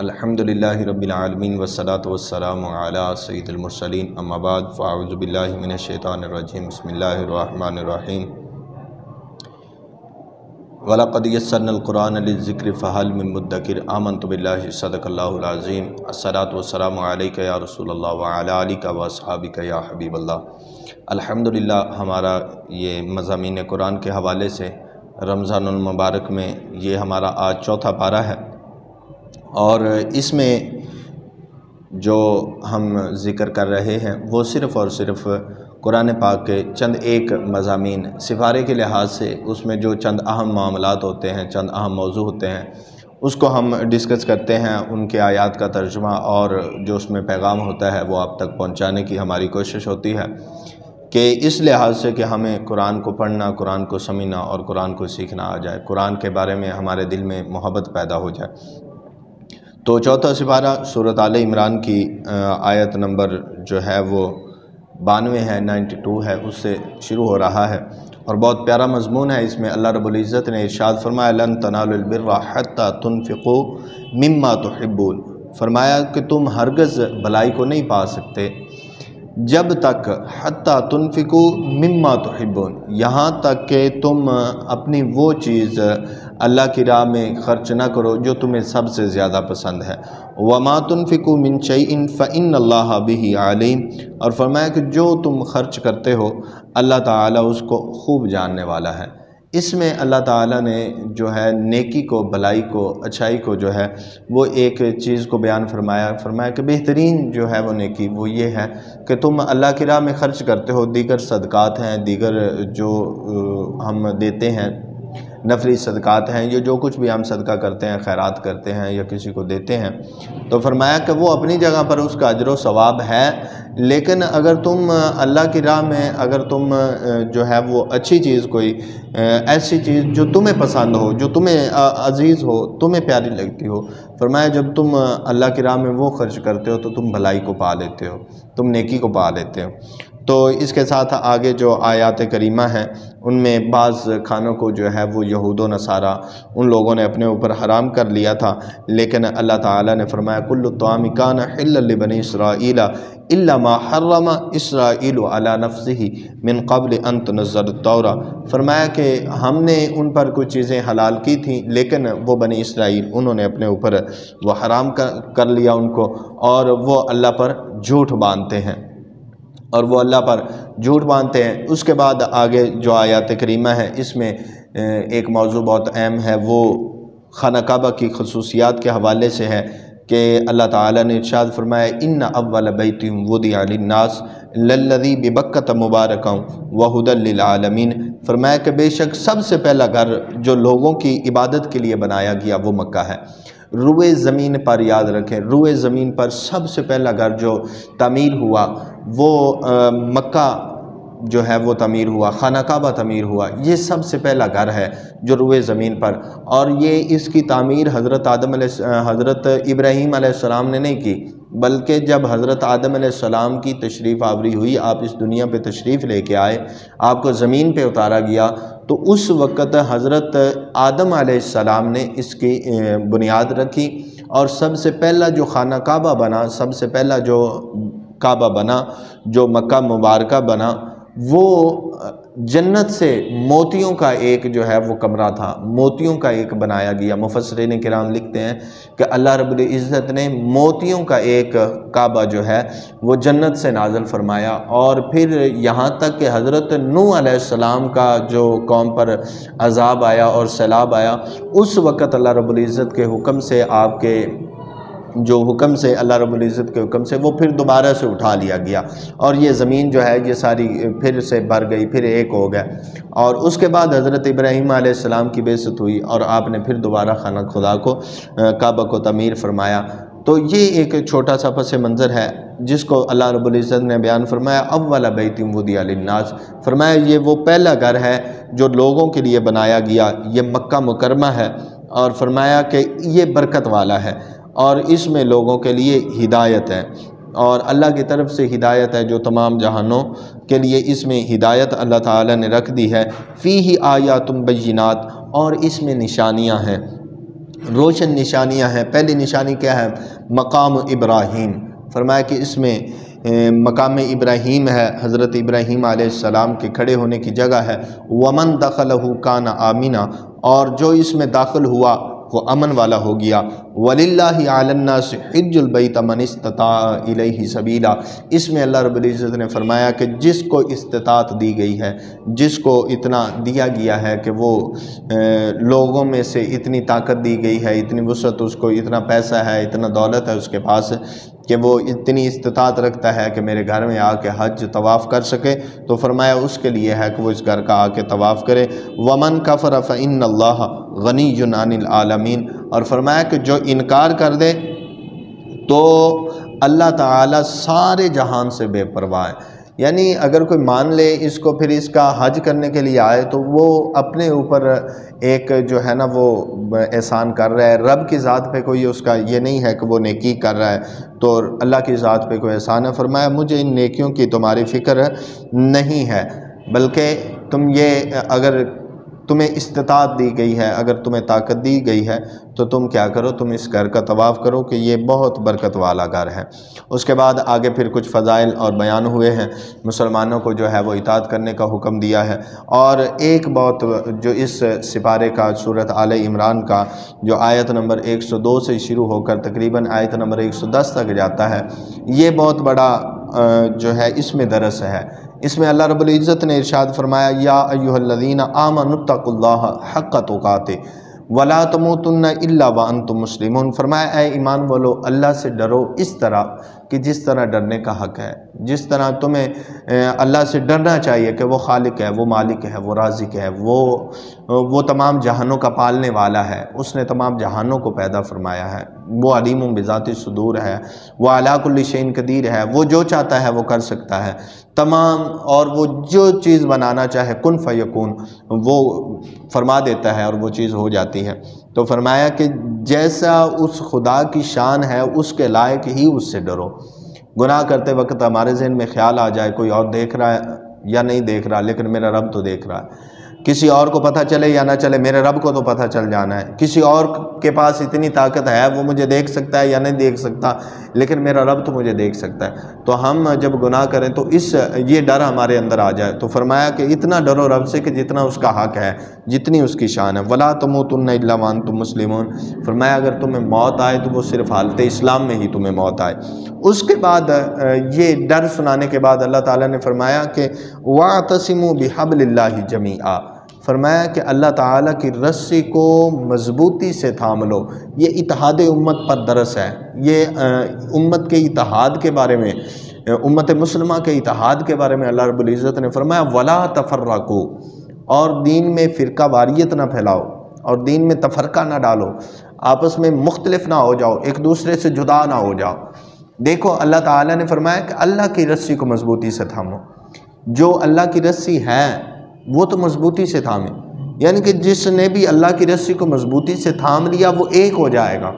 الحمدللہ رب العالمین والصلاة والسلام علی سید المرسلین اما بعد فاعوذ باللہ من الشیطان الرجیم بسم اللہ الرحمن الرحیم وَلَقَدْ يَسَّرْنَا الْقُرْآنَ لِلذِّكْرِ فَهَلْ مِن مُدَّكِرٍ آمَنْتُ بِاللَّهِ صدق اللہ العظیم الصلاة والسلام علیکہ یا رسول اللہ وعلی آلکہ واصحابکہ یا حبیب اللہ۔ الحمدللہ ہمارا یہ مضامین قرآن کے حوالے سے رمضان المبارک میں یہ ہمارا آج چوتھا پارہ ہے، اور اس میں جو ہم ذکر کر رہے ہیں وہ صرف اور صرف قرآن پاک کے چند ایک مضامین سپارے کے لحاظ سے اس میں جو چند اہم معاملات ہوتے ہیں، چند اہم موضوع ہوتے ہیں، اس کو ہم ڈسکس کرتے ہیں، ان کے آیات کا ترجمہ اور جو اس میں پیغام ہوتا ہے وہ آپ تک پہنچانے کی ہماری کوشش ہوتی ہے کہ اس لحاظ سے کہ ہمیں قرآن کو پڑھنا، قرآن کو سمجھنا اور قرآن کو سیکھنا آ جائے، قرآن کے بارے میں ہمارے دل میں محبت پیدا ہو جائے۔ تو چوتھا سپارہ سورۃ آل عمران کی آیت نمبر جو ہے وہ 92 ہے، 92 ہے، اس سے شروع ہو رہا ہے، اور بہت پیارا مضمون ہے۔ اس میں اللہ رب العزت نے ارشاد فرمایا لن تنالوا البر حتی تنفقوا مما تحبون، فرمایا کہ تم ہرگز بھلائی کو نہیں پا سکتے جب تک حتی تنفقوا مما تحبون، یہاں تک کہ تم اپنی وہ چیز اللہ کی راہ میں خرچ نہ کرو جو تمہیں سب سے زیادہ پسند ہے۔ وما تنفقوا من شیء فإن اللہ بہ علیم، اور فرمایا کہ جو تم خرچ کرتے ہو اللہ تعالیٰ اس کو خوب جاننے والا ہے۔ اس میں اللہ تعالیٰ نے جو ہے نیکی کو، بھلائی کو، اچھائی کو جو ہے وہ ایک چیز کو بیان فرمایا کہ بہترین جو ہے وہ نیکی وہ یہ ہے کہ تم اللہ کی راہ میں خرچ کرتے ہو۔ دیگر صدقات ہیں، دیگر جو ہم دیتے ہیں، نفلی صدقات ہیں، یہ جو کچھ بھی ہم صدقہ کرتے ہیں، خیرات کرتے ہیں یا کسی کو دیتے ہیں، تو فرمایا کہ وہ اپنی جگہ پر اس کا اجر و ثواب ہے، لیکن اگر تم اللہ کی راہ میں اگر تم جو ہے وہ اچھی چیز، کوئی ایسی چیز جو تمہیں پسند ہو، جو تمہیں عزیز ہو، تمہیں پیاری لگتی ہو، فرمایا جب تم اللہ کی راہ میں وہ خرچ کرتے ہو تو تم بھلائی کو پا لیتے ہو، تم نیکی کو پا لیتے ہو۔ تو اس کے ساتھ آگے جو آیات کریمہ ہیں ان میں بعض کھانوں کو جو ہے وہ یہود و نصارہ ان لوگوں نے اپنے اوپر حرام کر لیا تھا، لیکن اللہ تعالیٰ نے فرمایا کل الطعام کان حلا لبنی اسرائیل الا ما حرم اسرائیل علی نفسہ من قبل ان تنزل التوراۃ، فرمایا کہ ہم نے ان پر کچھ چیزیں حلال کی تھیں لیکن وہ بنی اسرائیل انہوں نے اپنے اوپر وہ حرام کر لیا ان کو، اور وہ اللہ پر جھوٹ باندھتے ہیں، اور وہ اللہ پر جھوٹ باندھتے ہیں۔ اس کے بعد آگے جو آیات کریمہ ہے اس میں ایک موضوع بہت اہم ہے، وہ خانہ کعبہ کی خصوصیات کے حوالے سے ہے کہ اللہ تعالیٰ نے ارشاد فرمایا ان اول بیت وضع للناس للذی ببکۃ مبارکا وہدی للعالمین، فرمایا کہ بے شک سب سے پہلا گھر جو لوگوں کی عبادت کے لیے بنایا گیا وہ مکہ ہے۔ روئے زمین پر یاد رکھیں، روئے زمین پر سب سے پہلا گھر جو تعمیر ہوا وہ مکہ جو ہے وہ تعمیر ہوا، خانہ کعبہ تعمیر ہوا، یہ سب سے پہلا گھر ہے جو روئے زمین پر، اور یہ اس کی تعمیر حضرت ابراہیم علیہ السلام نے نہیں کی، بلکہ جب حضرت آدم علیہ السلام کی تشریف آوری ہوئی، آپ اس دنیا پہ تشریف لے کے آئے، آپ کو زمین پہ اتارا گیا، تو اس وقت حضرت آدم علیہ السلام نے اس کی بنیاد رکھی، اور سب سے پہلا جو خانہ کعبہ بنا، سب سے پہلا جو کعبہ بنا، جو مکہ مبارکہ بنا، وہ جنت سے موتیوں کا ایک جو ہے وہ کمرہ تھا، موتیوں کا ایک بنایا گیا۔ مفسرین کرام لکھتے ہیں کہ اللہ رب العزت نے موتیوں کا ایک کعبہ جو ہے وہ جنت سے نازل فرمایا، اور پھر یہاں تک کہ حضرت نوح علیہ السلام کا جو قوم پر عذاب آیا اور سیلاب آیا، اس وقت اللہ رب العزت کے حکم سے، آپ کے جو حکم سے، اللہ رب العزت کے حکم سے وہ پھر دوبارہ سے اٹھا لیا گیا، اور یہ زمین جو ہے یہ ساری پھر سے بھر گئی، پھر ایک ہو گیا، اور اس کے بعد حضرت ابراہیم علیہ السلام کی بعثت ہوئی اور آپ نے پھر دوبارہ خانہ خدا کو، کعبہ کو تعمیر فرمایا۔ تو یہ ایک چھوٹا سا پس منظر ہے جس کو اللہ رب العزت نے بیان فرمایا اول بیت وضع للناس، فرمایا یہ وہ پہلا گھر ہے جو لوگوں کے لیے بنایا گیا، یہ مکہ مکرمہ ہے، اور فرمایا کہ یہ برکت والا ہے اور اس میں لوگوں کے لیے ہدایت ہے، اور اللہ کی طرف سے ہدایت ہے جو تمام جہانوں کے لیے، اس میں ہدایت اللہ تعالیٰ نے رکھ دی ہے۔ فیہ آیات بینات، اور اس میں نشانیاں ہیں، روشن نشانیاں ہیں۔ پہلی نشانی کیا ہے؟ مقام ابراہیم، فرمایا کہ اس میں مقام ابراہیم ہے، حضرت ابراہیم علیہ السلام کے کھڑے ہونے کی جگہ ہے۔ ومن دخلہ کان آمنا، اور جو اس میں داخل ہوا وہ امن والا ہو گیا۔ وَلِلَّهِ عَلَى النَّاسِ حِجُّ الْبَيْتَ مَنِ اسْتَطَاعَ إِلَيْهِ سَبِيلًا، اس میں اللہ رب العزت نے فرمایا کہ جس کو استطاعت دی گئی ہے، جس کو اتنا دیا گیا ہے کہ وہ لوگوں میں سے اتنی طاقت دی گئی ہے، اتنی وسعت اس کو، اتنا پیسہ ہے، اتنا دولت ہے اس کے پاس کہ وہ اتنی استطاعت رکھتا ہے کہ میرے گھر میں آ کے حج طواف کر سکے، تو فرمایا اس کے لیے ہے کہ وہ اس گھر کا آ کے طواف کرے۔ وَمَن كَفَرَ فَإِنَّ اللَّهَ غَنِيٌّ عَنِ الْعَالَمِينَ، اور فرمایا کہ جو انکار کر دے تو اللہ تعالیٰ سارے جہان سے بے پرواہ ہے۔ یعنی اگر کوئی مان لے اس کو، پھر اس کا حج کرنے کے لیے آئے، تو وہ اپنے اوپر ایک جو ہے نا وہ احسان کر رہا ہے، رب کی ذات پہ کوئی اس کا یہ نہیں ہے کہ وہ نیکی کر رہا ہے، تو اللہ کی ذات پہ کوئی احسان ہے۔ فرمایا مجھے ان نیکیوں کی تمہاری فکر نہیں ہے، بلکہ تم یہ، اگر تمہیں استطاعت دی گئی ہے، اگر تمہیں طاقت دی گئی ہے تو تم کیا کرو، تم اس گھر کا طواف کرو کہ یہ بہت برکت والا گھر ہے۔ اس کے بعد آگے پھر کچھ فضائل اور بیان ہوئے ہیں، مسلمانوں کو جو ہے وہ اطاعت کرنے کا حکم دیا ہے۔ اور ایک بات جو اس سپارے کا، سورۃ آل عمران کا جو آیت نمبر 102 سے شروع ہو کر تقریباً آیت نمبر 110 تک جاتا ہے، یہ بہت بڑا جو ہے اس میں درس ہے۔ اس میں اللہ رب العزت نے ارشاد فرمایا، یا ایھا الذین آمنوا اتقوا اللہ حق تقاتہ ولا تموتن الا وانتم مسلمون، فرمایا اے ایمان والو اللہ سے ڈرو اس طرح کہ جس طرح ڈرنے کا حق ہے، جس طرح تمہیں اللہ سے ڈرنا چاہیے کہ وہ خالق ہے، وہ مالک ہے، وہ رازق ہے، وہ تمام جہانوں کا پالنے والا ہے، اس نے تمام جہانوں کو پیدا فرمایا ہے، وہ علیم بذات الصدور ہے، وہ علی کل شیء قدیر ہے، وہ جو چاہتا ہے وہ کر سکتا ہے تمام، اور وہ جو چیز بنانا چاہے کن فیکون وہ فرما دیتا ہے اور وہ چیز ہو جاتی ہے۔ تو فرمایا کہ جیسا اس خدا کی شان ہے اس کے لائق ہی اس سے ڈرو۔ گناہ کرتے وقت ہمارے ذہن میں خیال آ جائے کوئی اور دیکھ رہا ہے یا نہیں دیکھ رہا، لیکن میرا رب تو دیکھ رہا ہے، کسی اور کو پتہ چلے یا نہ چلے میرے رب کو تو پتہ چل جانا ہے، کسی اور کے پاس اتنی طاقت ہے وہ مجھے دیکھ سکتا ہے یا نہیں دیکھ سکتا، لیکن میرا رب تو مجھے دیکھ سکتا ہے۔ تو ہم جب گناہ کریں تو یہ ڈر ہمارے اندر آ جائے، تو فرمایا کہ اتنا ڈرو رب سے کہ جتنا اس کا حق ہے، جتنی اس کی شان ہے۔ وَلَا تَمُوتُنَّ إِلَّا وَأَنْتُمْ مُسْلِمُونَ، فرمایا اگر تمہیں موت آئے تو وہ صرف حالت اسلام میں ہی تمہیں موت آئے۔ اس کے بعد یہ ڈر سنانے کے بعد اللہ تعالیٰ نے فرمایا کہ وَاعْتَصِمُوا بِحَبْلِ اللَّهِ جَمِيعًا، فرمایا کہ اللہ تعالیٰ کی رسی کو مضبوطی سے تھام لو۔ یہ اتحاد امت پر درس ہے، یہ امت کے اتحاد کے بارے میں، امت مسلمہ کے اتحاد کے بارے میں اللہ رب العزت نے فرمایا وَلَا تَفَرَّقُوا، اور دین میں فرقہ واریت نہ پھیلاؤ اور دین میں تفرقہ نہ ڈالو، آپس میں مختلف نہ ہو جاؤ، ایک دوسرے سے جدا نہ ہو جاؤ۔ دیکھو اللہ تعالیٰ نے فرمایا کہ اللہ کی رسی کو مضبوطی سے تھامو، جو اللہ کی رسی ہے وہ تو مضبوطی سے تھامے، یعنی کہ جس نے بھی اللہ کی رسی کو مضبوطی سے تھام لیا وہ ایک ہو جائے گا۔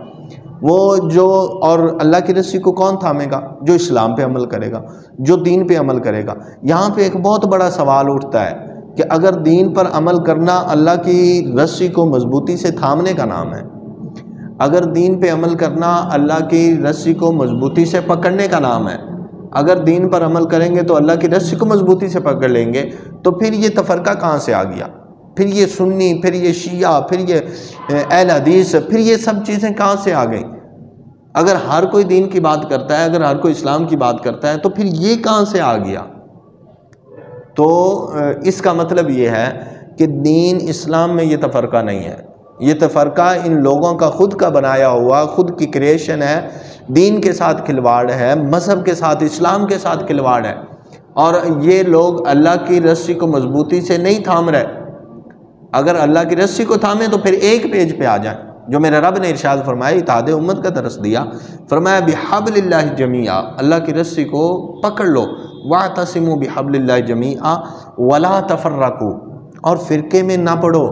وہ جو، اور اللہ کی رسی کو کون تھامے گا؟ جو اسلام پہ عمل کرے گا، جو دین پہ عمل کرے گا۔ یہاں پہ ایک بہت بڑا سوال اٹھتا ہے کہ اگر دین پر عمل کرنا اللہ کی رسی کو مضبوطی سے تھامنے کا نام ہے، اگر دین پہ عمل کرنا اللہ کی رسی کو مضبوطی سے پکڑنے کا نام ہے، اگر دین پر عمل کریں گے تو اللہ کی رسی کو مضبوطی سے پکڑ لیں گے، تو پھر یہ تفرقہ کہاں سے آ گیا؟ پھر یہ سنی، پھر یہ شیعہ، پھر یہ اہل حدیث، پھر یہ سب چیزیں کہاں سے آ گئیں؟ اگر ہر کوئی دین کی بات کرتا ہے، اگر ہر کوئی اسلام کی بات کرتا ہے، تو پھر یہ کہاں سے آ گیا؟ تو اس کا مطلب یہ ہے کہ دین اسلام میں یہ تفرقہ نہیں ہے، یہ تفرقہ ان لوگوں کا خود کا بنایا ہوا، خود کی کریشن ہے، دین کے ساتھ کھلواڑ ہے، مذہب کے ساتھ، اسلام کے ساتھ کھلواڑ ہے، اور یہ لوگ اللہ کی رسی کو مضبوطی سے نہیں تھام رہے۔ اگر اللہ کی رسی کو تھامیں تو پھر ایک پیج پہ آ جائیں، جو میرے رب نے ارشاد فرمایا، اتحاد امت کا درس دیا، فرمایا بحبل اللہ جمیعا، اللہ کی رسی کو پکڑ لو، واعتصموا بحبل اللہ جمیعا ولا تفرقوا، اور فرقے میں نہ پڑو۔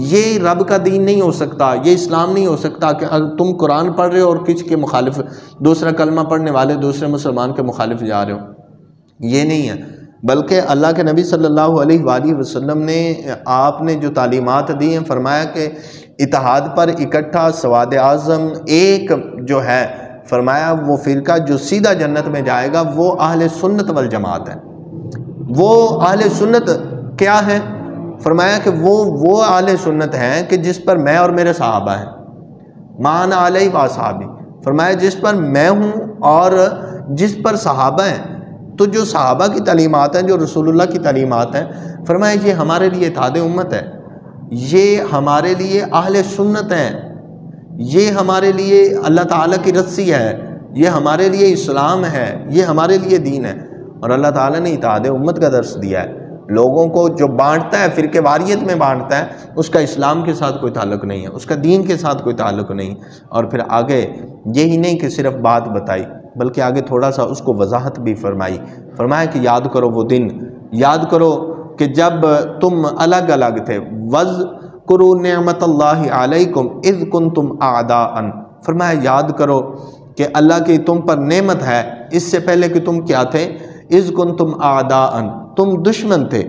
یہ رب کا دین نہیں ہو سکتا، یہ اسلام نہیں ہو سکتا کہ تم قرآن پڑھ رہے ہو اور کچھ کے مخالف، دوسرا کلمہ پڑھنے والے دوسرے مسلمان کے مخالف جا رہے ہو، یہ نہیں ہے۔ بلکہ اللہ کے نبی صلی اللہ علیہ وآلہ وسلم نے آپ نے جو تعلیمات دی ہیں، فرمایا کہ اتحاد پر اکٹھا سواد اعظم ایک جو ہے، فرمایا وہ فرقہ جو سیدھا جنت میں جائے گا وہ اہل سنت والجماعت ہے۔ وہ اہل سنت کیا ہے؟ فرمایا کہ وہ اہل سنت ہیں کہ جس پر میں اور میرے صحابہ ہیں، مان علیہ واصحابی، فرمایا جس پر میں ہوں اور جس پر صحابہ ہیں۔ تو جو صحابہ کی تعلیمات ہیں، جو رسول اللہ کی تعلیمات ہیں، فرمایا یہ ہمارے لیے اتحاد امت ہے، یہ ہمارے لیے اہل سنت ہیں، یہ ہمارے لیے اللہ تعالیٰ کی رسی ہے، یہ ہمارے لیے اسلام ہے، یہ ہمارے لیے دین ہے۔ اور اللہ تعالیٰ نے اتحاد امت کا درس دیا ہے۔ لوگوں کو جو بانٹتا ہے، فرقے واریت میں بانٹتا ہے، اس کا اسلام کے ساتھ کوئی تعلق نہیں ہے، اس کا دین کے ساتھ کوئی تعلق نہیں۔ اور پھر آگے یہی نہیں کہ صرف بات بتائی، بلکہ آگے تھوڑا سا اس کو وضاحت بھی فرمائی۔ فرمایا کہ یاد کرو وہ دن، یاد کرو کہ جب تم الگ الگ تھے، وَاذْكُرُوا نِعْمَةَ اللَّهِ عَلَيْكُمْ اِذْ كُنْتُمْ أَعْدَاءً، فرمایا یاد کرو کہ اللہ کی تم پر نعمت ہے، اس سے پہلے کہ تم کیا تھے، اِذْ كُنْتُمْ أَعْدَاءً، تم دشمن تھے،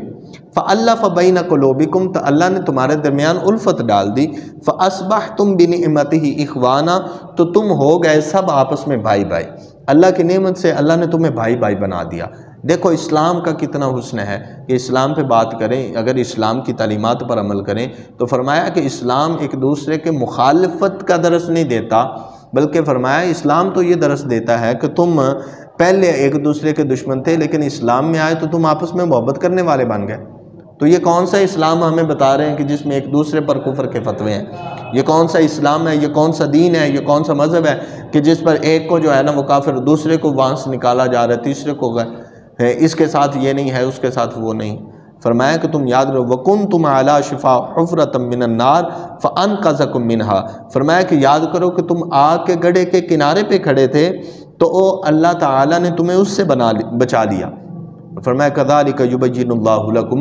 فَأَلَّفَ بَيْنَ قُلُوبِكُمْ، تو اللہ نے تمہارے درمیان الفت ڈال دی، فَأَصْبَحْتُمْ بِنِعْمَتِهِ إِخْوَانًا، تو تم ہو گئے سب آپس میں بھائی بھائی۔ اللہ کی نعمت سے اللہ نے تمہیں بھائی بھائی بنا دیا۔ دیکھو اسلام کا کتنا حسن ہے کہ اسلام پہ بات کریں، اگر اسلام کی تعلیمات پر عمل کریں تو فرمایا کہ اسلام ایک دوسرے کے مخالفت کا درس نہیں دیتا، بلکہ فرمایا اسلام تو یہ درس دیتا ہے کہ تم پہلے ایک دوسرے کے دشمن تھے، لیکن اسلام میں آئے تو تم آپس میں محبت کرنے والے بن گئے۔ تو یہ کون سا اسلام ہمیں بتا رہے ہیں کہ جس میں ایک دوسرے پر کفر کے فتوے ہیں؟ یہ کون سا اسلام ہے؟ یہ کون سا دین ہے؟ یہ کون سا مذہب ہے کہ جس پر ایک کو جو ہے نا وہ کافر، دوسرے کو وہاں سے نکالا جا رہا ہے، تیسرے کو اس کے ساتھ یہ نہیں ہے، اس کے ساتھ وہ نہیں۔ فرمایا کہ تم یاد رہو وَكُنْتُمْ عَلَى شِفَا حُفْرَةٍ مِّنَ النَّارِ فَأَنْقَذَكُم مِّنْهَا، فرمایا کہ یاد کرو کہ تم آگ کے گڑھے کے کنارے پہ کھڑے تھے تو اللہ تعالیٰ نے تمہیں اس سے بچا لیا۔ فرمایا كَذَلِكَ يُبَيِّنُ اللَّهُ لَكُمْ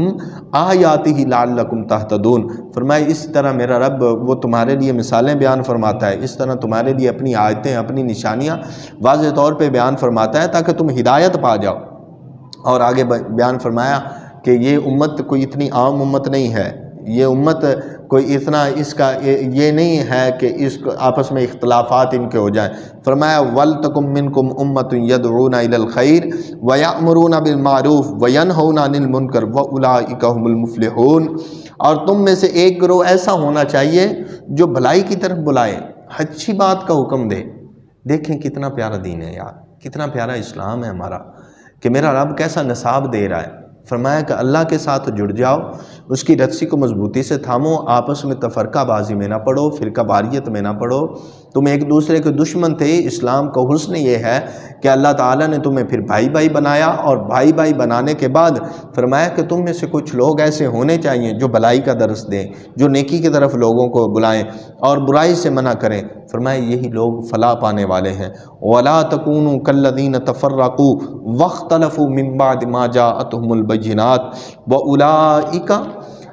آيَاتِهِ لَعَلَّكُمْ تَهْتَدُونَ، فرمایا اس طرح میرا رب وہ تمہارے لیے مثالیں بیان فرماتا ہے، اس طرح تمہارے لیے اپنی آیتیں، اپنی نشانیاں واضح طور پہ بیان فرماتا ہے تاکہ تم ہدایت پا جاؤ۔ اور آگے بیان فرمایا کہ یہ امت کوئی اتنی عام امت نہیں ہے، یہ امت کوئی اتنا اس کا یہ نہیں ہے کہ اس کو آپس میں اختلافات ان کے ہو جائیں۔ فرمایا وَلْتَكُم مِّنكُمْ أُمَّةٌ يَدْعُونَ إِلَى الْخَيْرِ وَيَأْمُرُونَ بِالْمَعْرُوفِ وَيَنْهَوْنَ عَنِ الْمُنكَرِ وَأُولَٰئِكَ هُمُ الْمُفْلِحُونَ، اور تم میں سے ایک گروہ ایسا ہونا چاہیے جو بھلائی کی طرف بلائے، اچھی بات کا حکم دے۔ دیکھیں کتنا پیارا دین ہے یار، کتنا پیارا اسلام ہے ہمارا، کہ میرا رب کیسا نصاب دے رہا ہے۔ فرمایا کہ اللہ کے ساتھ جڑ جاؤ، اس کی رسی کو مضبوطی سے تھامو، آپس میں تفرقہ بازی میں نہ پڑو، فرقہ واریت میں نہ پڑو۔ تم ایک دوسرے کے دشمن تھے، اسلام کا حسن یہ ہے کہ اللہ تعالیٰ نے تمہیں پھر بھائی بھائی بنایا، اور بھائی بھائی بنانے کے بعد فرمایا کہ تم میں سے کچھ لوگ ایسے ہونے چاہیے جو بھلائی کا درس دیں، جو نیکی کی طرف لوگوں کو بلائیں اور برائی سے منع کریں۔ فرمایا یہی لوگ فلاح پانے والے ہیں۔ وَلَا تَكُونُوا كَالَّذِينَ تَفَرَّقُوا وَاخْتَلَفُوا مِن بَعْدِ مَا جَاءَتْهُمُ الْبَيِّنَاتُ وَأُولَٰئِكَ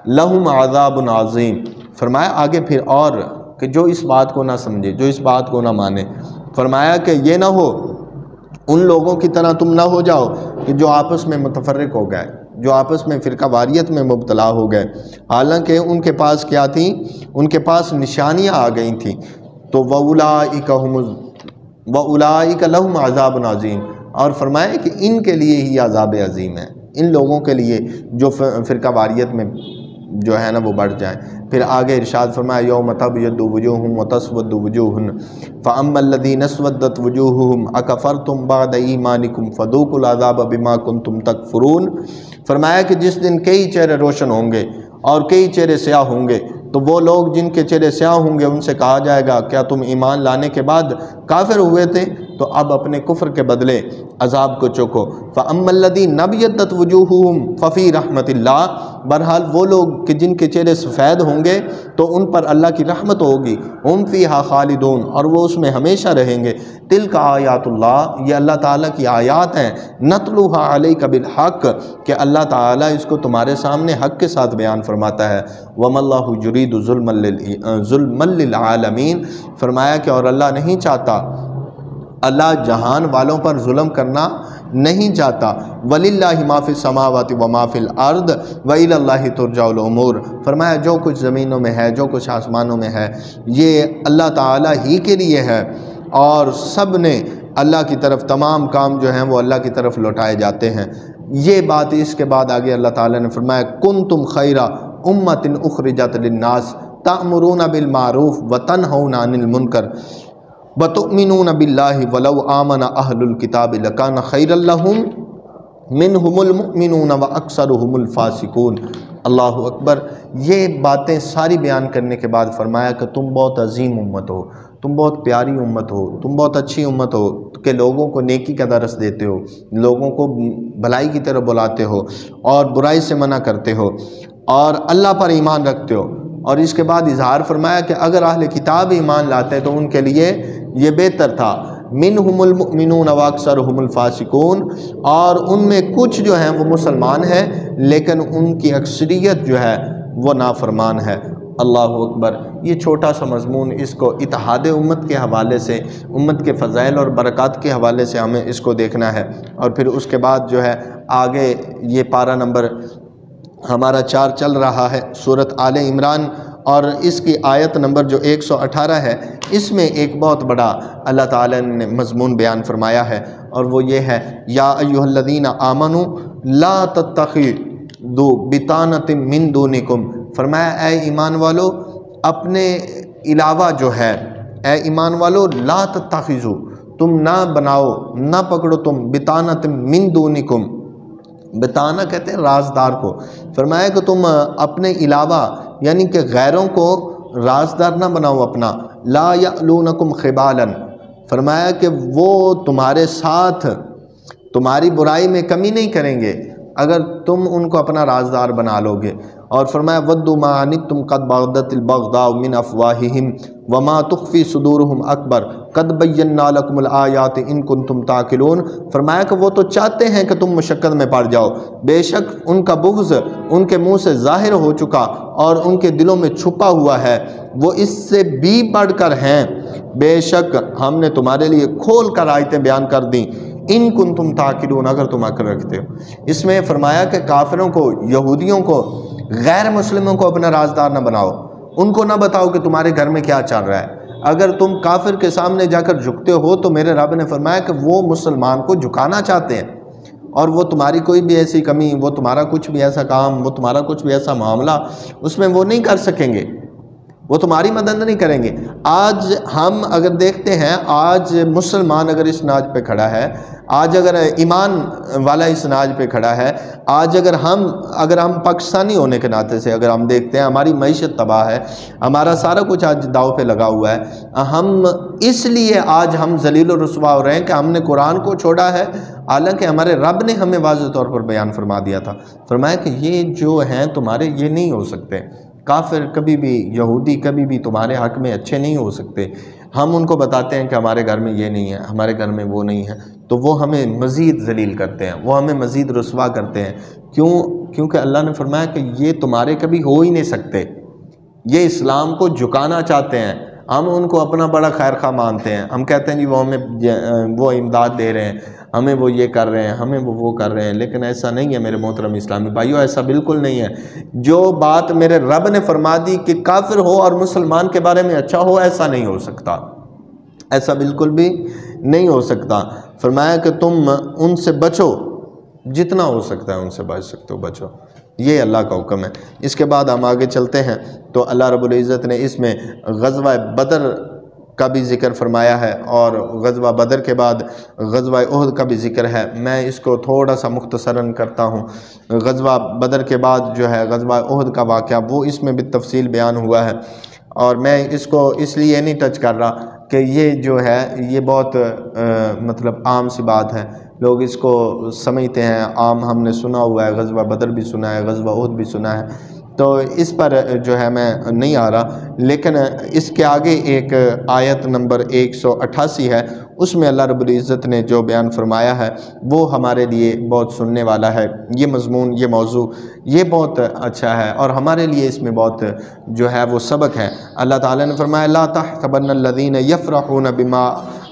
لَهُمْ عَذَابٌ عَظِيمٌ، فرمایا آگے پھر اور کہ جو اس بات کو نہ سمجھے، جو اس بات کو نہ مانے، فرمایا کہ یہ نہ ہو ان لوگوں کی طرح تم نہ ہو جاؤ کہ جو آپس میں متفرق ہو گئے، جو آپس میں فرقہ واریت میں مبتلا ہو گئے، حالانکہ ان کے پاس کیا تھیں؟ ان کے پاس نشانیاں آ گئی تھیں۔ تو وَأُولَٰئِكَ لَهُمْ عَذَابٌ عَظِيمٌ، اور فرمایا کہ ان کے لیے ہی عذاب عظیم ہے، ان لوگوں کے لیے جو فرقہ واریت میں جو ہے نا وہ بڑھ جائیں۔ پھر آگے ارشاد فرمایا یوم تبیض وجوہ وتسود وجوہ فاما الذین اسودت وجوہہم اکفرتم بعد ایمانکم فذوقوا العذاب بما کنتم تکفرون، فرمایا کہ جس دن کئی چہرے روشن ہوں گے اور کئی چہرے سیاہ ہوں گے، تو وہ لوگ جن کے چہرے سیاہ ہوں گے ان سے کہا جائے گا کیا تم ایمان لانے کے بعد کافر ہوئے تھے؟ تو اب اپنے کفر کے بدلے عذاب کو چکو۔ فَأَمَّا الَّذِينَ ابْيَضَّتْ وُجُوهُهُمْ فَفِي رَحْمَةِ اللَّهِ، بہرحال وہ لوگ کہ جن کے چہرے سفید ہوں گے تو ان پر اللہ کی رحمت ہوگی، هُمْ فِيهَا خَالِدُونَ، اور وہ اس میں ہمیشہ رہیں گے۔ تِلْكَ آیات اللہ، یہ اللہ تعالیٰ کی آیات ہیں، نَتْلُوهَا عَلَيْكَ بِالْحَقِّ، کہ اللہ تعالیٰ اس کو تمہارے سامنے حق کے ساتھ بیان فرماتا ہے۔ وَمَا اللَّهُ يُرِيدُ ظُلْمًا لِلْعَالَمِينَ، فرمایا کہ اور اللہ نہیں چاہتا، اللہ جہان والوں پر ظلم کرنا نہیں جاتا۔ وَلِلَّهِ مَا فِي السَّمَاوَاتِ وَمَا فِي الْأَرْضِ وَإِلَى اللَّهِ تُرْجَعُ الْأُمُورُ۔ فرمایا جو کچھ زمینوں میں ہے، جو کچھ آسمانوں میں ہے، یہ اللہ تعالیٰ ہی کے لیے ہے، اور سب نے اللہ کی طرف، تمام کام جو ہیں وہ اللہ کی طرف لوٹائے جاتے ہیں۔ یہ بات اس کے بعد آگے اللہ تعالیٰ نے فرمایا كُنْتُمْ خَيْرَ أُمَّةٍ أُخْرِجَتْ لِلنَّاسِ تَأْمُرُونَ بِالْمَعْرُوفِ وَتَنْهَوْنَ عَنِ الْمُنْكَرِ وَتُؤْمِنُونَ بِاللَّهِ وَلَوْ آمَنَ أَهْلُ الْكِتَابِ لَكَانَ خَيْرًا لَهُمْ مِنْهُمُ الْمُؤْمِنُونَ وَأَكْثَرُهُمُ الْفَاسِقُونَ۔ اللہ اکبر۔ یہ باتیں ساری بیان کرنے کے بعد فرمایا کہ تم بہت عظیم امت ہو، تم بہت پیاری امت ہو، تم بہت اچھی امت ہو کہ لوگوں کو نیکی کا درس دیتے ہو، لوگوں کو بھلائی کی طرف بلاتے ہو اور برائی سے منع کرتے ہو اور اللہ پر ایمان رکھتے ہو۔ اور اس کے بعد اظہار فرمایا کہ اگر اہل کتاب ایمان لاتے تو ان کے لیے یہ بہتر تھا۔ منہم المؤمنون واکثرہم الفاسقون، اور ان میں کچھ جو ہیں وہ مسلمان ہیں لیکن ان کی اکثریت جو ہے وہ نافرمان ہے۔ اللہ اکبر۔ یہ چھوٹا سا مضمون، اس کو اتحاد امت کے حوالے سے، امت کے فضائل اور برکات کے حوالے سے ہمیں اس کو دیکھنا ہے۔ اور پھر اس کے بعد جو ہے آگے یہ پارہ نمبر ہمارا 4 چل رہا ہے، سورۃ آل عمران، اور اس کی آیت نمبر جو 118 ہے، اس میں ایک بہت بڑا اللہ تعالیٰ نے مضمون بیان فرمایا ہے، اور وہ یہ ہے یا ایھا الذین آمنوا لا تتخذوا بطانۃ من دونکم۔ فرمایا اے ایمان والو، اپنے علاوہ جو ہے، اے ایمان والو لا تتخذوا، تم نہ بناؤ، نہ پکڑو تم، بطانۃ من دونکم، بطانہ کہتے ہیں رازدار کو۔ فرمایا کہ تم اپنے علاوہ یعنی کہ غیروں کو رازدار نہ بناؤ اپنا۔ لا یألونکم خبالا، فرمایا کہ وہ تمہارے ساتھ تمہاری برائی میں کمی نہیں کریں گے اگر تم ان کو اپنا رازدار بنا لو گے۔ اور فرمایا وَدُّوا مَا عَنِتُّمْ قَدْ بَغْدَتِ الْبَغْضَاءُ مِنْ أَفْوَاهِهِمْ وَمَا تُخْفِي صُدُورُهُمْ أَكْبَرُ قَدْ بَيَّنَّا لَكُمُ الْآيَاتِ إِن كُنتُمْ تَعْقِلُونَ۔ فرمایا کہ وہ تو چاہتے ہیں کہ تم مشقت میں پڑ جاؤ، بے شک ان کا بغض ان کے منہ سے ظاہر ہو چکا اور ان کے دلوں میں چھپا ہوا ہے، وہ اس سے بھی بڑھ کر ہیں۔ بے شک ہم نے تمہارے لیے کھول کر آیتیں بیان کر دیں، ان کنتم تعقلون، اگر تم عقل رکھتے ہو۔ اس میں فرمایا کہ کافروں کو، یہودیوں کو، غیر مسلموں کو اپنا رازدار نہ بناؤ، ان کو نہ بتاؤ کہ تمہارے گھر میں کیا چل رہا ہے۔ اگر تم کافر کے سامنے جا کر جھکتے ہو تو میرے رب نے فرمایا کہ وہ مسلمان کو جھکانا چاہتے ہیں، اور وہ تمہاری کوئی بھی ایسی کمی، وہ تمہارا کچھ بھی ایسا کام، وہ تمہارا کچھ بھی ایسا معاملہ اس میں وہ نہیں کر سکیں گے، وہ تمہاری مدد نہیں کریں گے۔ آج ہم اگر دیکھتے ہیں، آج مسلمان اگر اس ناج پہ کھڑا ہے، آج اگر ایمان والا اس ناج پہ کھڑا ہے، آج اگر ہم پاکستانی ہونے کے ناطے سے اگر ہم دیکھتے ہیں، ہماری معیشت تباہ ہے، ہمارا سارا کچھ آج داؤ پہ لگا ہوا ہے، ہم اس لیے آج ہم ذلیل و رسوا ہو رہے ہیں کہ ہم نے قرآن کو چھوڑا ہے، حالانکہ ہمارے رب نے ہمیں واضح طور پر بیان فرما دیا تھا۔ فرمایا کہ یہ جو ہیں تمہارے، یہ نہیں ہو سکتے، کافر کبھی بھی، یہودی کبھی بھی تمہارے حق میں اچھے نہیں ہو سکتے۔ ہم ان کو بتاتے ہیں کہ ہمارے گھر میں یہ نہیں ہے، ہمارے گھر میں وہ نہیں ہے، تو وہ ہمیں مزید ذلیل کرتے ہیں، وہ ہمیں مزید رسوا کرتے ہیں۔ کیونکہ اللہ نے فرمایا کہ یہ تمہارے کبھی ہو ہی نہیں سکتے، یہ اسلام کو جھکانا چاہتے ہیں۔ ہم ان کو اپنا بڑا خیر خواہ مانتے ہیں، ہم کہتے ہیں جی وہ ہمیں وہ امداد دے رہے ہیں، ہمیں وہ یہ کر رہے ہیں، ہمیں وہ کر رہے ہیں، لیکن ایسا نہیں ہے میرے محترم اسلامی بھائیو، ایسا بالکل نہیں ہے۔ جو بات میرے رب نے فرما دی کہ کافر ہو اور مسلمان کے بارے میں اچھا ہو، ایسا نہیں ہو سکتا، ایسا بالکل بھی نہیں ہو سکتا۔ فرمایا کہ تم ان سے بچو، جتنا ہو سکتا ہے ان سے بچ سکتے ہو بچو، یہ اللہ کا حکم ہے۔ اس کے بعد ہم آگے چلتے ہیں تو اللہ رب العزت نے اس میں غزوہ بدر کا بھی ذکر فرمایا ہے، اور غزوہ بدر کے بعد غزوہ احد کا بھی ذکر ہے۔ میں اس کو تھوڑا سا مختصراً کرتا ہوں۔ غزوہ بدر کے بعد جو ہے غزوہ احد کا واقعہ، وہ اس میں بھی تفصیل بیان ہوا ہے، اور میں اس کو اس لیے نہیں ٹچ کر رہا کہ یہ جو ہے یہ بہت مطلب عام سی بات ہے، لوگ اس کو سمجھتے ہیں، عام ہم نے سنا ہوا ہے، غزوہ بدر بھی سنا ہے، غزوہ احد بھی سنا ہے، تو اس پر جو ہے میں نہیں آ رہا۔ لیکن اس کے آگے ایک آیت نمبر 188 ہے، اس میں اللہ رب العزت نے جو بیان فرمایا ہے وہ ہمارے لیے بہت سننے والا ہے۔ یہ مضمون، یہ موضوع، یہ بہت اچھا ہے، اور ہمارے لیے اس میں بہت جو ہے وہ سبق ہے۔ اللہ تعالیٰ نے فرمایا لا تحسبن الذین یفرحون بما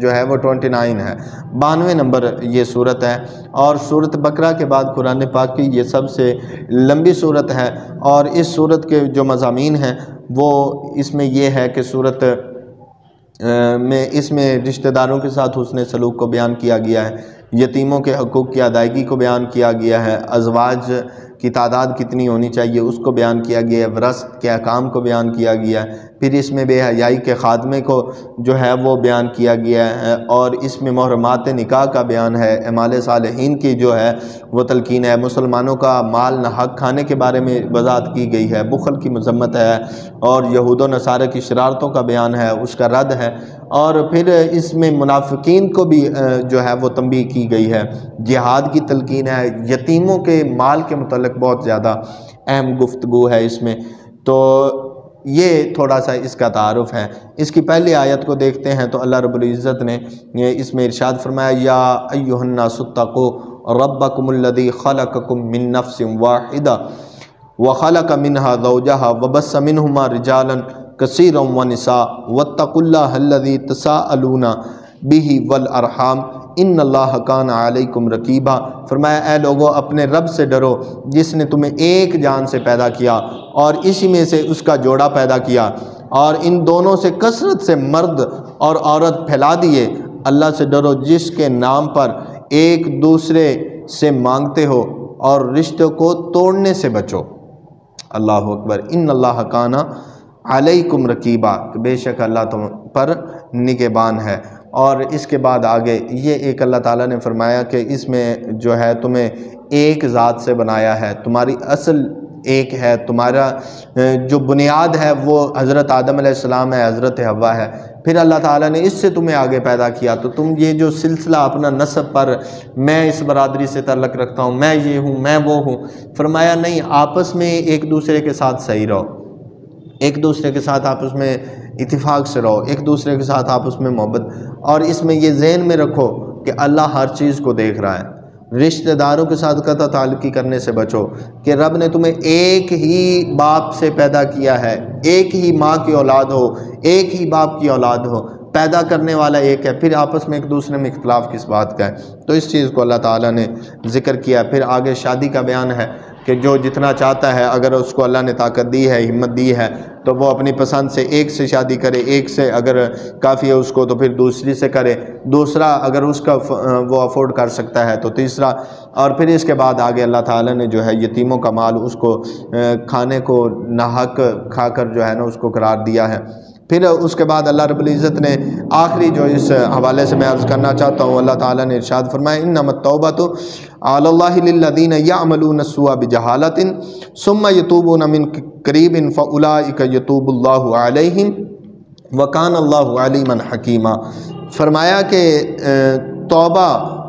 جو ہے وہ 29 ہے، 92 نمبر یہ صورت ہے، اور صورت بقرہ کے بعد قرآن پاک کی یہ سب سے لمبی صورت ہے۔ اور اس صورت کے جو مضامین ہیں وہ اس میں یہ ہے کہ صورت اس میں رشتہ داروں کے ساتھ حسن سلوک کو بیان کیا گیا ہے، یتیموں کے حقوق کی ادائیگی کو بیان کیا گیا ہے، ازواج کی تعداد کتنی ہونی چاہیے اس کو بیان کیا گیا ہے، وراثت کے احکام کو بیان کیا گیا ہے، پھر اس میں بے حیائی کے خاتمے کو جو ہے وہ بیان کیا گیا ہے، اور اس میں محرمات نکاح کا بیان ہے، اعمال صالحین کی جو ہے وہ تلقین ہے، مسلمانوں کا مال نہ حق کھانے کے بارے میں وضاحت کی گئی ہے، بخل کی مذمت ہے، اور یہود و نصارہ کی شرارتوں کا بیان ہے، اس کا رد ہے، اور پھر اس میں منافقین کو بھی جو ہے وہ تنبیہ کی گئی ہے، جہاد کی تلقین ہے، یتیموں کے مال کے متعلق بہت زیادہ اہم گفتگو ہے اس میں۔ تو یہ تھوڑا سا اس کا تعارف ہے۔ اس کی پہلی آیت کو دیکھتے ہیں تو اللہ رب العزت نے اس میں ارشاد فرمایا، یا ایھا الناس اتقوا ربکم الذی خلقکم من نفس واحدہ وخلق منها زوجها وبث منهما رجالا کثیرا ونساء واتقوا اللہ الذی تساءلون به والارحام ان اللہ کان علیکم رقیبا۔ فرمایا اے لوگو اپنے رب سے ڈرو جس نے تمہیں ایک جان سے پیدا کیا اور اسی میں سے اس کا جوڑا پیدا کیا، اور ان دونوں سے کثرت سے مرد اور عورت پھیلا دیے۔ اللہ سے ڈرو جس کے نام پر ایک دوسرے سے مانگتے ہو، اور رشتوں کو توڑنے سے بچو۔ اللہ اکبر۔ ان اللہ کان علیکم رقیبا، بے شک اللہ تم پر نگہبان ہے۔ اور اس کے بعد آگے یہ ایک اللہ تعالیٰ نے فرمایا کہ اس میں جو ہے تمہیں ایک ذات سے بنایا ہے، تمہاری اصل ایک ہے، تمہارا جو بنیاد ہے وہ حضرت آدم علیہ السلام ہے، حضرت حوا ہے، پھر اللہ تعالیٰ نے اس سے تمہیں آگے پیدا کیا۔ تو تم یہ جو سلسلہ اپنا نسب پر، میں اس برادری سے تعلق رکھتا ہوں، میں یہ ہوں، میں وہ ہوں، فرمایا نہیں، آپس میں ایک دوسرے کے ساتھ صحیح رہو، ایک دوسرے کے ساتھ آپس میں اتفاق سے رہو، ایک دوسرے کے ساتھ آپس میں محبت، اور اس میں یہ ذہن میں رکھو کہ اللہ ہر چیز کو دیکھ رہا ہے۔ رشتہ داروں کے ساتھ قطع تعلقی کرنے سے بچو کہ رب نے تمہیں ایک ہی باپ سے پیدا کیا ہے، ایک ہی ماں کی اولاد ہو، ایک ہی باپ کی اولاد ہو، پیدا کرنے والا ایک ہے، پھر آپس میں ایک دوسرے میں اختلاف کس بات کا ہے؟ تو اس چیز کو اللہ تعالیٰ نے ذکر کیا۔ پھر آگے شادی کا بیان ہے کہ جو جتنا چاہتا ہے، اگر اس کو اللہ نے طاقت دی ہے، ہمت دی ہے، تو وہ اپنی پسند سے ایک سے شادی کرے، ایک سے اگر کافی ہے اس کو تو پھر دوسری سے کرے، دوسرا اگر اس کا وہ افورڈ کر سکتا ہے تو تیسرا، اور پھر اس کے بعد آگے اللہ تعالیٰ نے جو ہے یتیموں کا مال اس کو کھانے کو ناحق کھا کر جو ہے نا اس کو قرار دیا ہے۔ پھر اس کے بعد اللہ رب العزت نے آخری جو اس حوالے سے میں عرض کرنا چاہتا ہوں، اللہ تعالیٰ نے ارشاد فرمایا، انما التوبۃ علی اللہ للذین یعملون السوء بجہالۃ ثم یتوبون من قریب فاولئک یتوب اللہ علیہم وکان اللہ علیما حکیما۔ فرمایا کہ توبہ،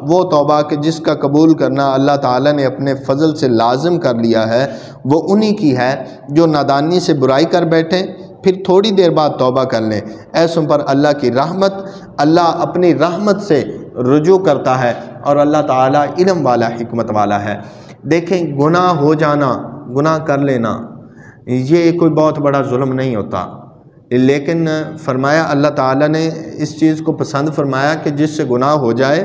وہ توبہ کہ جس کا قبول کرنا اللہ تعالیٰ نے اپنے فضل سے لازم کر لیا ہے، وہ انہی کی ہے جو نادانی سے برائی کر بیٹھیں پھر تھوڑی دیر بعد توبہ کر لیں، ایسوں پر اللہ کی رحمت، اللہ اپنی رحمت سے رجوع کرتا ہے، اور اللہ تعالیٰ علم والا، حکمت والا ہے۔ دیکھیں، گناہ ہو جانا، گناہ کر لینا، یہ کوئی بہت بڑا ظلم نہیں ہوتا، لیکن فرمایا اللہ تعالیٰ نے اس چیز کو پسند فرمایا کہ جس سے گناہ ہو جائے،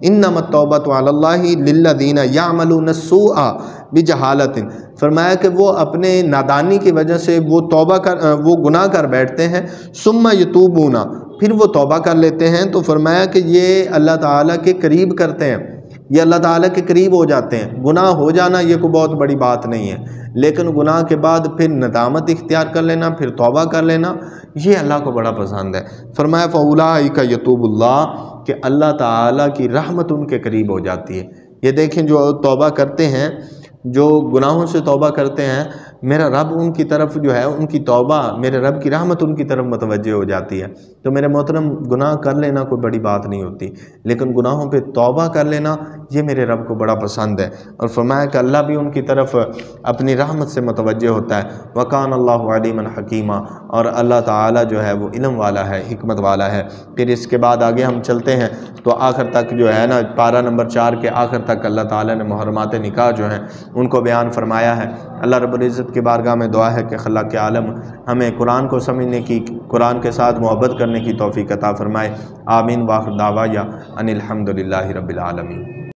انما التوبۃ علی اللہ للذین یعملون السوء بجہالۃ، فرمایا کہ وہ اپنے نادانی کی وجہ سے وہ گناہ کر بیٹھتے ہیں، ثم یتوبون، پھر وہ توبہ کر لیتے ہیں، تو فرمایا کہ یہ اللہ تعالیٰ کے قریب کرتے ہیں، یہ اللہ تعالیٰ کے قریب ہو جاتے ہیں۔ گناہ ہو جانا یہ کوئی بہت بڑی بات نہیں ہے، لیکن گناہ کے بعد پھر ندامت اختیار کر لینا، پھر توبہ کر لینا، یہ اللہ کو بڑا پسند ہے۔ فرمایا فاولئک یتوب اللہ، کہ اللہ تعالیٰ کی رحمت ان کے قریب ہو جاتی ہے۔ یہ دیکھیں، جو توبہ کرتے ہیں، جو گناہوں سے توبہ کرتے ہیں، میرا رب ان کی طرف جو ہے، ان کی توبہ، میرے رب کی رحمت ان کی طرف متوجہ ہو جاتی ہے۔ تو میرے محترم، گناہ کر لینا کوئی بڑی بات نہیں ہوتی، لیکن گناہوں پہ توبہ کر لینا یہ میرے رب کو بڑا پسند ہے، اور فرمایا کہ اللہ بھی ان کی طرف اپنی رحمت سے متوجہ ہوتا ہے۔ وَكَانَ اللَّهُ عَلِيمًا حَكِيمًا، اور اللہ تعالیٰ جو ہے وہ علم والا ہے، حکمت والا ہے۔ پھر اس کے بعد آگے ہم چلتے ہیں تو آخر تک جو ہے نا، پارہ نمبر 4 کے آخر تک اللہ تعالیٰ نے محرمات نکاح جو ہیں ان کو بیان فرمایا ہے۔ اللہ رب العزت کی بارگاہ میں دعا ہے کہ خالق عالم ہمیں قرآن کو سمجھنے کی، قرآن کے ساتھ محبت کرنے کی توفیق عطا فرمائے۔ آمین۔ واخر دعوانا ان الحمد للہ رب العالمین۔